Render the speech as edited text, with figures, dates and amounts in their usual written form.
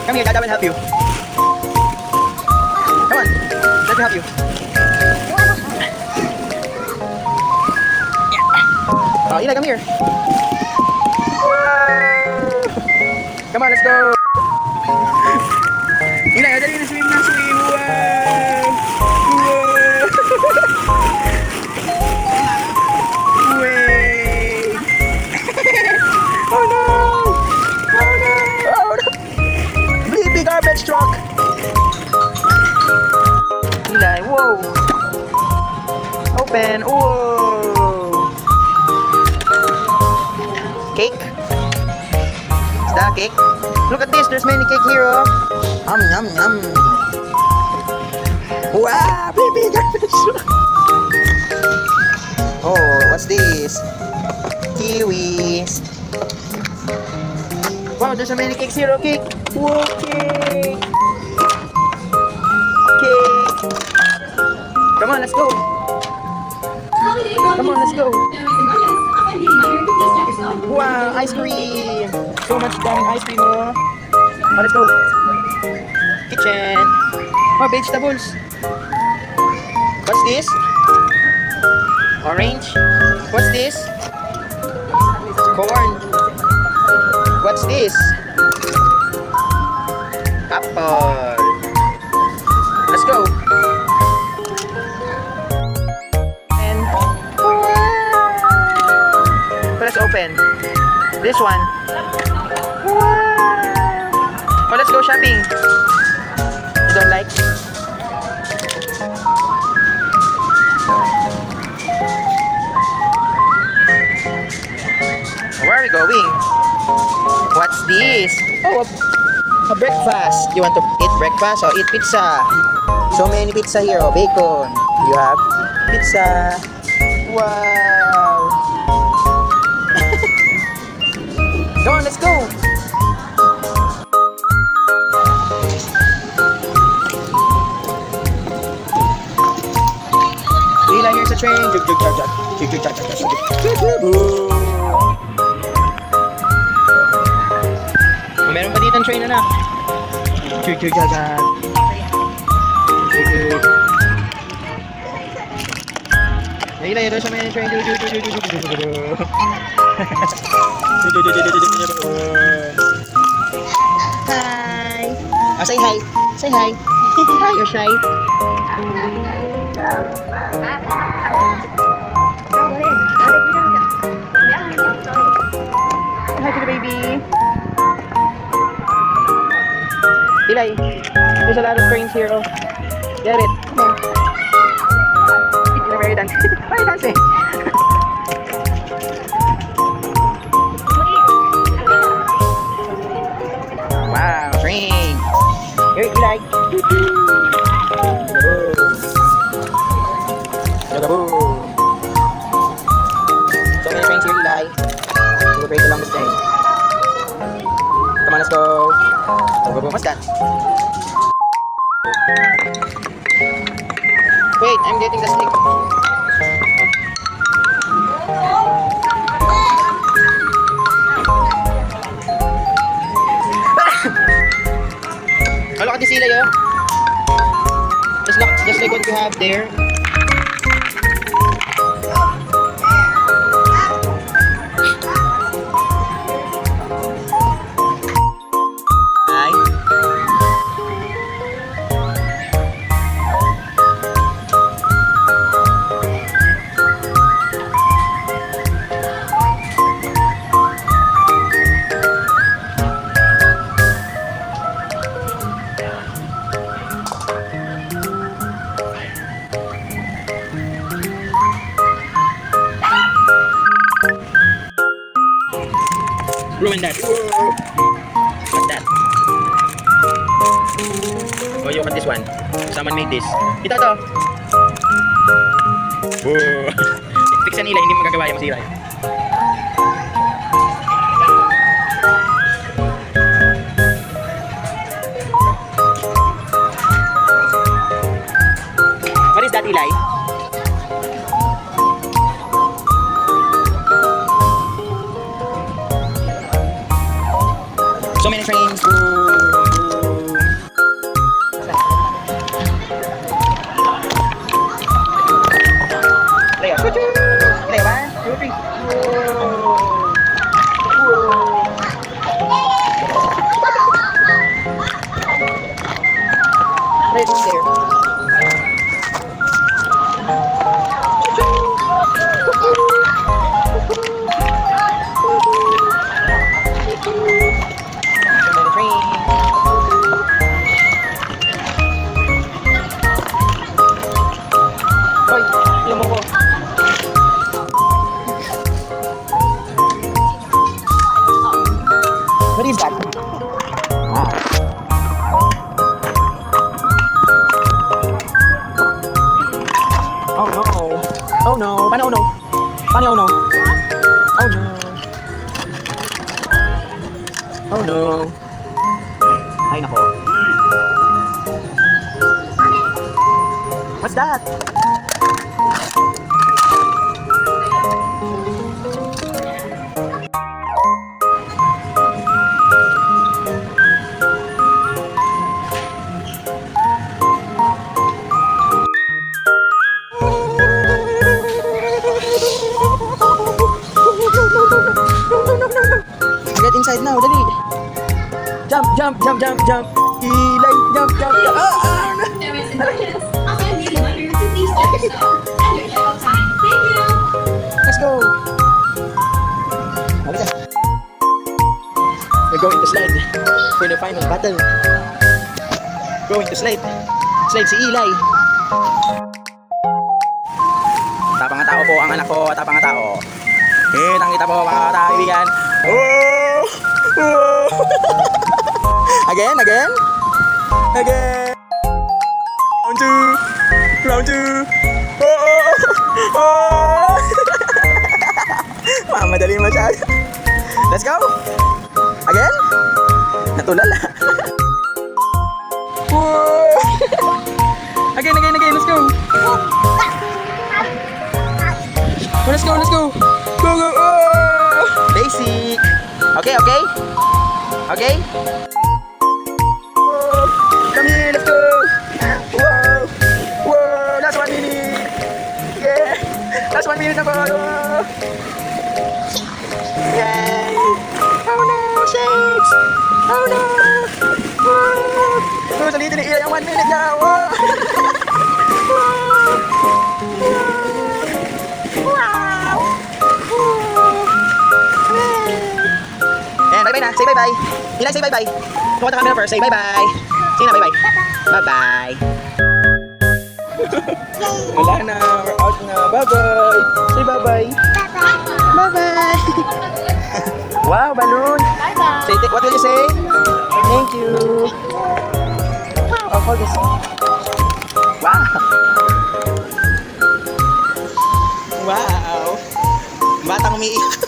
Come here, Dada will help you. Come on, let me help you. Yeah. Oh, Eli, come here. Come on, let's go. Eli, dali na swim na swim. Wow! Wow! Way! Oh no! Oh no! Oh no! Bleepy garbage truck! Eli, whoa! Open! Whoa! Cake? Is that a cake? Look at this, there's many cake here, oh! Yum, yum. Wow! Bleepy garbage truck! Oh, what's this? Kiwis! Wow, there's so many cakes here, oh, cake! Whoa, cake! Cake! Come on, let's go! Come on, let's go! Wow, ice cream! So much daming ice cream, oh! Oh, let's go! Kitchen! Oh, vegetables! What's this? Orange? What's this? Corn! What's this? Apple! Let's go! And let's open this one. Oh, let's go shopping. You don't like? Where are we going? What's this? Oh, a breakfast. You want to eat breakfast or eat pizza? So many pizza here. Oh, bacon. You have pizza. Wow. Come on, let's go. Eli, here's a train. Jug, jug, jug, jug. Jug, jug, jug, jug, jug, jug. Meron pa ditong train, anak. Jug, jug, jug, jug. Jug, jug. Eli, there's so many train. Jug, jug, jug, jug, jug, jug, jug. Hi. Oh, say hi. Say hi. Hi, you're shy. Hi to the baby. Eli, there's a lot of trains here. Oh, get it. Come on. Why are you dancing? Why are you dancing? Wow, train. Here, Eli. So many trains here, Eli. Celebrate the longest day. Come on, let's go. Go, go, go. What's that? Wait, I'm getting the stick. Oh, look at this, Eli, oh. Just like what you have there. Ruin that. What's that? Oh, look at this one. Someone made this. Ito to. Oh. Fixan nila, hindi magagawa yung masira. What is that, Eli? So many trains. Oh no. Paano oh no? Paano oh no? Oh no. Oh no. Ay nako. What's that? Get inside now, dali. Jump, jump, jump, jump, jump. Ilay, jump, jump, jump. There is an audience. I'm really wondering to please do so. And your checkout time. Thank you. Let's go. Halika. We're going to slide for the final battle. Going to slide. Slide si Ilay. Tapang nga tao po ang anak ko, tapang nga tao. Kitang-kita po mga kaibigan. Oh! Oh! Again, again. Again. Round two. Round two. Oh! Oh! Oh! Mamadali masyado. Let's go. Again. Natulala. Oh! Again, again, again. Let's go. Oh, let's go, let's go. Go, go. Oh! Basic. Okay, okay. Okay. Oh, come here, let's go. Whoa. Whoa, last 1 minute. Yeah. Last 1 minute na po. Oh. Yay. Oh no, shakes. Oh no. Oh. Oh, salitin ni Ira yung 1 minute niya. Oh. Ayan, bye-bye na. Say bye-bye. Ilay, say bye-bye. Kuha ka camera first. Say bye-bye. Sige na, bye-bye. Bye-bye. Wala na. We're out na. Bye-bye. Say bye-bye. Bye-bye. Wow, balloon. Bye-bye. Say, what will you say? Thank you. Oh, hold this. Wow. Wow. Batang umiiyak.